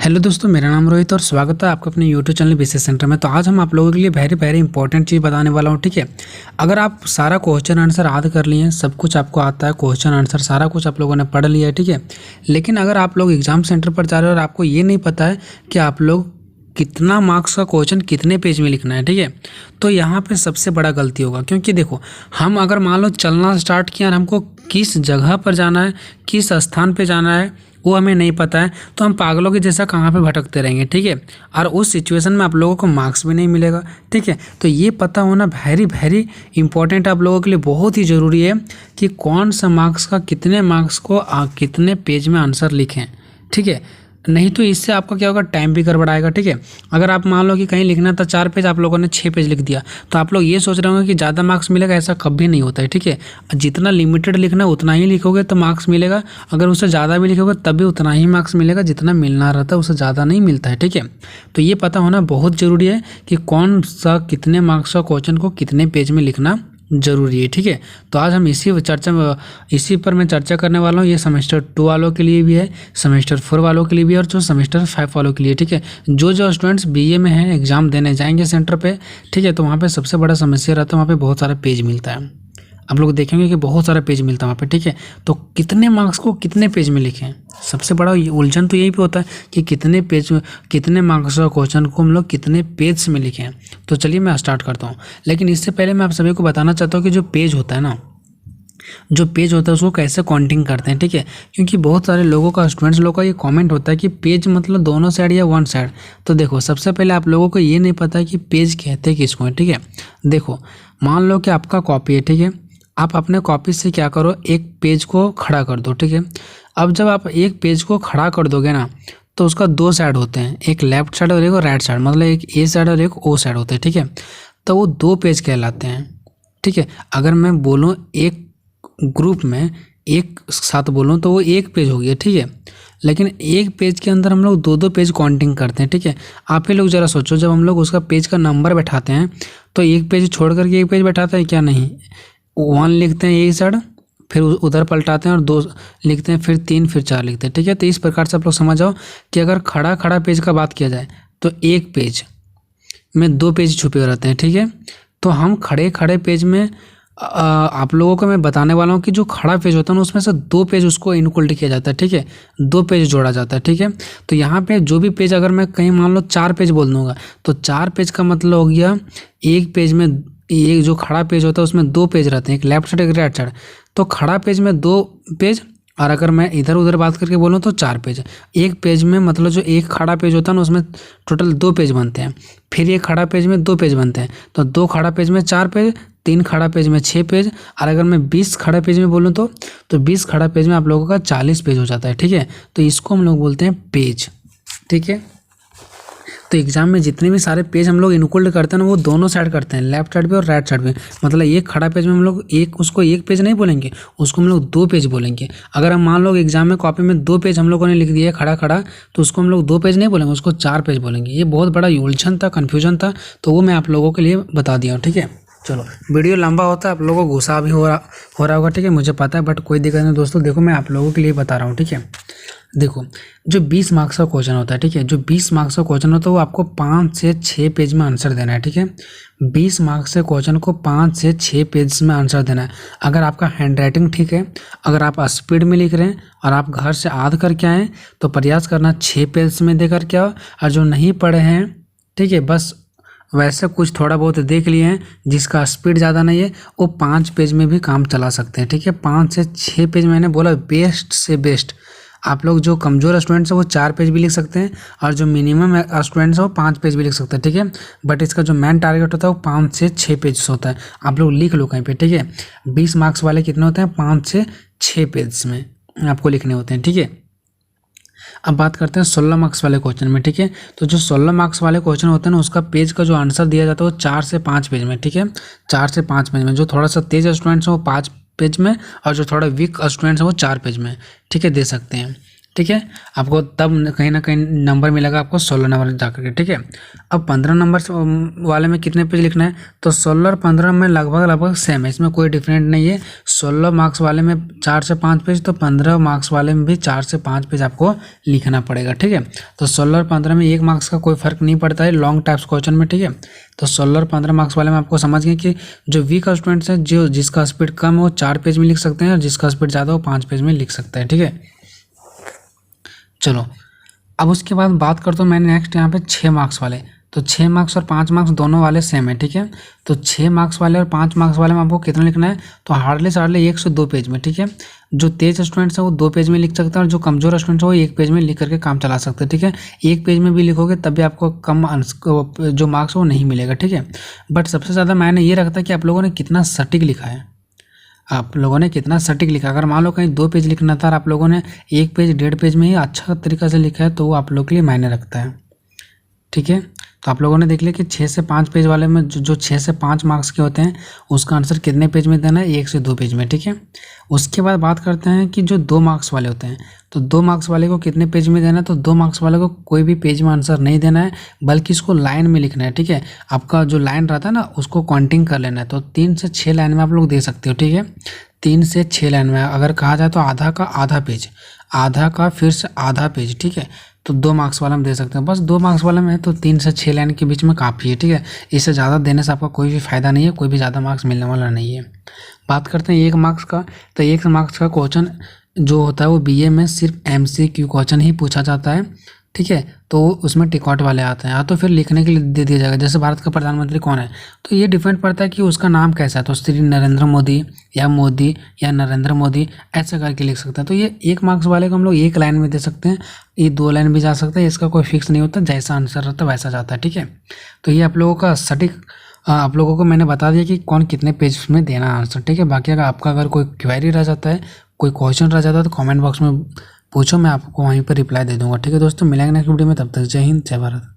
Hello दोस्तों, मेरा नाम रोहित और स्वागत है आपका अपने यूट्यूब चैनल बीसीएस सेंटर में। तो आज हम आप लोगों के लिए वेरी इंपॉर्टेंट चीज़ बताने वाला हूँ। ठीक है, अगर आप सारा क्वेश्चन आंसर याद कर लिए हैं, सब कुछ आपको आता है, क्वेश्चन आंसर सारा कुछ आप लोगों ने पढ़ लिया है, ठीक है, लेकिन अगर आप लोग एग्जाम सेंटर पर जा रहे हो और आपको ये नहीं पता है कि आप लोग कितना मार्क्स का क्वेश्चन कितने पेज में लिखना है, ठीक है, तो यहाँ पे सबसे बड़ा गलती होगा। क्योंकि देखो, हम अगर मान लो चलना स्टार्ट किया और हमको किस जगह पर जाना है, किस स्थान पे जाना है, वो हमें नहीं पता है, तो हम पागलों के जैसा कहाँ पे भटकते रहेंगे, ठीक है, और उस सिचुएशन में आप लोगों को मार्क्स भी नहीं मिलेगा। ठीक है, तो ये पता होना वेरी इंपॉर्टेंट आप लोगों के लिए, बहुत ही ज़रूरी है कि कौन सा मार्क्स का कितने मार्क्स को कितने पेज में आंसर लिखें। ठीक है, नहीं तो इससे आपका क्या होगा, टाइम भी गड़बड़ाएगा। ठीक है, अगर आप मान लो कि कहीं लिखना था 4 पेज, आप लोगों ने 6 पेज लिख दिया, तो आप लोग ये सोच रहे होंगे कि ज़्यादा मार्क्स मिलेगा। ऐसा कभी नहीं होता है। ठीक है, जितना लिमिटेड लिखना है उतना ही लिखोगे तो मार्क्स मिलेगा, अगर उससे ज़्यादा भी लिखोगे तब भी उतना ही मार्क्स मिलेगा, जितना मिलना रहता है उससे ज़्यादा नहीं मिलता है। ठीक है, तो ये पता होना बहुत ज़रूरी है कि कौन सा कितने मार्क्स का क्वेश्चन को कितने पेज में लिखना ज़रूरी है। ठीक है, तो आज हम इसी पर मैं चर्चा करने वाला हूँ। ये सेमेस्टर 2 वालों के लिए भी है, सेमेस्टर 4 वालों के लिए भी है और जो सेमेस्टर 5 वालों के लिए। ठीक है, जो स्टूडेंट्स बीए में हैं, एग्जाम देने जाएंगे सेंटर पे, ठीक है, तो वहाँ पे सबसे बड़ा समस्या रहता है, वहाँ पे बहुत सारा पेज मिलता है। आप लोग देखेंगे कि बहुत सारा पेज मिलता है वहाँ पे। ठीक है, तो कितने मार्क्स को कितने पेज में लिखें, सबसे बड़ा उलझन तो यही पे होता है कि कितने मार्क्स का क्वेश्चन को हम लोग कितने पेज में लिखें। तो चलिए मैं स्टार्ट करता हूँ, लेकिन इससे पहले मैं आप सभी को बताना चाहता हूँ कि जो पेज होता है उसको कैसे काउंटिंग करते हैं। ठीक है, क्योंकि बहुत सारे लोगों का, स्टूडेंट्स लोगों का ये कमेंट होता है कि पेज मतलब दोनों साइड या वन साइड। तो देखो, सबसे पहले आप लोगों को ये नहीं पता है कि पेज कहते हैं किसको है। ठीक है, देखो, मान लो कि आपका कॉपी है, ठीक है, आप अपने कॉपी से क्या करो, एक पेज को खड़ा कर दो। ठीक है, अब जब आप एक पेज को खड़ा कर दोगे ना, तो उसका 2 साइड होते हैं, एक लेफ्ट साइड और एक राइट साइड, मतलब एक ए साइड और एक ओ साइड होते हैं। ठीक है, तो वो 2 पेज कहलाते हैं। ठीक है, अगर मैं बोलूँ एक ग्रुप में एक साथ बोलूँ तो वो एक पेज हो गया। ठीक है, लेकिन एक पेज के अंदर हम लोग 2 पेज काउंटिंग करते हैं। ठीक है, आप ही लोग ज़रा सोचो, जब हम लोग उसका पेज का नंबर बैठाते हैं तो एक पेज छोड़ करके एक पेज बैठाते हैं क्या? नहीं, 1 लिखते हैं यही साइड, फिर उधर पलटाते हैं और 2 लिखते हैं, फिर 3, फिर 4 लिखते हैं। ठीक है, तो इस प्रकार से आप लोग समझ जाओ कि अगर खड़ा पेज का बात किया जाए तो एक पेज में 2 पेज छुपे रहते हैं। ठीक है, तो हम खड़े पेज में आप लोगों को मैं बताने वाला हूँ कि जो खड़ा पेज होता है ना, उसमें से 2 पेज उसको इनक्लूड किया जाता है। ठीक है, 2 पेज जोड़ा जाता है। ठीक है, तो यहाँ पे जो भी पेज, अगर मैं कहीं मान लो 4 पेज बोल दूँगा, तो 4 पेज का मतलब हो गया एक पेज में, एक जो खड़ा पेज होता है उसमें 2 पेज रहते हैं, एक लेफ्ट साइड एक राइट साइड। तो खड़ा पेज में 2 पेज, और अगर मैं इधर उधर बात करके बोलूँ तो 4 पेज। एक पेज में मतलब जो एक खड़ा पेज होता है ना, उसमें टोटल 2 पेज बनते हैं, फिर एक खड़ा पेज में 2 पेज बनते हैं, तो 2 खड़ा पेज में 4 पेज, 3 खड़ा पेज में 6 पेज, और अगर मैं 20 खड़ा पेज में बोलूँ तो 20 खड़ा पेज में आप लोगों का 40 पेज हो जाता है। ठीक है, तो इसको हम लोग बोलते हैं पेज। ठीक है, तो एग्जाम में जितने भी सारे पेज हम लोग इनक्लूड करते हैं ना, वो दोनों साइड करते हैं, लेफ्ट साइड पे और राइट साइड पे। मतलब एक खड़ा पेज में हम लोग उसको एक पेज नहीं बोलेंगे, उसको हम लोग 2 पेज बोलेंगे। अगर हम मान लो एग्जाम में कॉपी में 2 पेज हम लोगों ने लिख दिया खड़ा, तो उसको हम लोग 2 पेज नहीं बोलेंगे, उसको 4 पेज बोलेंगे। ये बहुत बड़ा उलझन था, कन्फ्यूजन था, तो वो मैं आप लोगों के लिए बता दिया हूँ। ठीक है, चलो, वीडियो लंबा होता है, आप लोगों को गुस्सा भी हो रहा होगा। ठीक है, मुझे पता है, बट कोई दिक्कत नहीं दोस्तों, देखो मैं आप लोगों के लिए बता रहा हूँ। ठीक है, देखो, जो 20 मार्क्स का क्वेश्चन होता है, ठीक है, जो 20 मार्क्स का क्वेश्चन होता है वो आपको 5 से 6 पेज में आंसर देना है। ठीक है, 20 मार्क्स के क्वेश्चन को 5 से 6 पेज में आंसर देना है। अगर आपका हैंड राइटिंग ठीक है, अगर आप स्पीड में लिख रहे हैं और आप घर से याद करके आएँ, तो प्रयास करना 6 पेज में दे करके आओ। और जो नहीं पढ़े हैं, ठीक है, बस वैसे कुछ थोड़ा बहुत देख लिए हैं, जिसका स्पीड ज़्यादा नहीं है, वो 5 पेज में भी काम चला सकते हैं। ठीक है, 5 से 6 पेज मैंने बोला, बेस्ट से बेस्ट। आप लोग जो कमज़ोर स्टूडेंट्स हैं वो 4 पेज भी लिख सकते हैं, और जो मिनिमम स्टूडेंट्स हैं वो 5 पेज भी लिख सकते हैं। ठीक है, बट इसका जो मेन टारगेट होता है वो 5 से 6 पेज होता है। आप लोग लिख लो कहीं पे। ठीक है, 20 मार्क्स वाले कितने होते हैं? 5 से 6 पेज में आपको लिखने होते हैं। ठीक है, अब बात करते हैं 16 मार्क्स वाले क्वेश्चन में। ठीक है, तो जो 16 मार्क्स वाले क्वेश्चन होते हैं ना, उसका पेज का जो आंसर दिया जाता है वो 4 से 5 पेज में। ठीक है, 4 से 5 पेज में। जो थोड़ा सा तेज स्टूडेंट्स हैं वो 5 पेज में, और जो थोड़ा वीक स्टूडेंट्स हैं वो 4 पेज में, ठीक है, दे सकते हैं। ठीक है, आपको तब कहीं ना कहीं नंबर मिलेगा आपको 16 नंबर जा करके। ठीक है, अब 15 नंबर वाले में कितने पेज लिखना है, तो 16 और 15 में लगभग सेम है, इसमें कोई डिफरेंट नहीं है। 16 मार्क्स वाले में 4 से 5 पेज, तो 15 मार्क्स वाले में भी 4 से 5 पेज आपको लिखना पड़ेगा। ठीक है, तो 16 और 15 में 1 मार्क्स का कोई फर्क नहीं पड़ता है लॉन्ग टाइप्स क्वेश्चन में। ठीक है, तो 16 और 15 मार्क्स वाले में आपको समझ गए कि जो वीक स्टूडेंट्स हैं, जो जिसका स्पीड कम है वो 4 पेज में लिख सकते हैं, और जिसका स्पीड ज़्यादा हो 5 पेज में लिख सकता है। ठीक है, चलो अब उसके बाद बात करता हूँ मैंने नेक्स्ट यहाँ पे 6 मार्क्स वाले। तो 6 मार्क्स और 5 मार्क्स दोनों वाले सेम है। ठीक है, तो 6 मार्क्स वाले और 5 मार्क्स वाले में आपको कितना लिखना है, तो हार्डली 1 से 2 पेज में। ठीक है, जो तेज स्टूडेंट्स हैं वो 2 पेज में लिख सकते हैं, और जो कमजोर स्टूडेंट्स हैं वो 1 पेज में लिख करके काम चला सकते हैं। ठीक है, 1 पेज में भी लिखोगे तब भी आपको कम जो मार्क्स वो नहीं मिलेगा। ठीक है, बट सबसे ज़्यादा मैंने ये रखता है कि आप लोगों ने कितना सटीक लिखा है, आप लोगों ने कितना सटीक लिखा। अगर मान लो कहीं 2 पेज लिखना था और आप लोगों ने 1 पेज 1.5 पेज में ही अच्छा तरीका से लिखा है, तो वो आप लोग के लिए मायने रखता है। ठीक है, तो आप लोगों ने देख लिया कि 6 से 5 पेज वाले में जो 6 से 5 मार्क्स के होते हैं उसका आंसर कितने पेज में देना है, 1 से 2 पेज में। ठीक है, उसके बाद बात करते हैं कि जो 2 मार्क्स वाले होते हैं, तो 2 मार्क्स वाले को कितने पेज में देना है, तो 2 मार्क्स वाले को कोई भी पेज में आंसर नहीं देना है, बल्कि इसको लाइन में लिखना है। ठीक है, आपका जो लाइन रहता है ना उसको काउंटिंग कर लेना है, तो 3 से 6 लाइन में आप लोग दे सकते हो। ठीक है, 3 से 6 लाइन में अगर कहा जाए तो आधा का आधा पेज, आधा का फिर से आधा पेज। ठीक है, तो 2 मार्क्स वाला में दे सकते हैं। बस 2 मार्क्स वाले में तो 3 से 6 लाइन के बीच में काफ़ी है। ठीक है, इससे ज़्यादा देने से आपका कोई भी फ़ायदा नहीं है, कोई भी ज़्यादा मार्क्स मिलने वाला नहीं है। बात करते हैं 1 मार्क्स का, तो 1 मार्क्स का क्वेश्चन जो होता है वो बीए में सिर्फ MCQ क्वेश्चन ही पूछा जाता है। ठीक है, तो उसमें टिकॉट वाले आते हैं, या तो फिर लिखने के लिए दे दिया जाएगा। जैसे भारत का प्रधानमंत्री कौन है, तो ये डिपेंड पड़ता है कि उसका नाम कैसा है, तो श्री नरेंद्र मोदी या नरेंद्र मोदी ऐसा करके लिख सकते हैं। तो ये 1 मार्क्स वाले को हम लोग 1 लाइन में दे सकते हैं, ये 2 लाइन भी जा सकता है, इसका कोई फिक्स नहीं होता, जैसा आंसर रहता है वैसा जाता है। ठीक है, तो ये आप लोगों का सटीक आप लोगों को मैंने बता दिया कि कौन कितने पेज में देना आंसर। ठीक है, बाकी अगर आपका अगर कोई क्वेरी रह जाता है, कोई क्वेश्चन रह जाता है, तो कमेंट बॉक्स में पूछो, मैं आपको वहीं पर रिप्लाई दे दूंगा। ठीक है दोस्तों, मिलेंगे नेक्स्ट वीडियो में, तब तक जय हिंद जय भारत।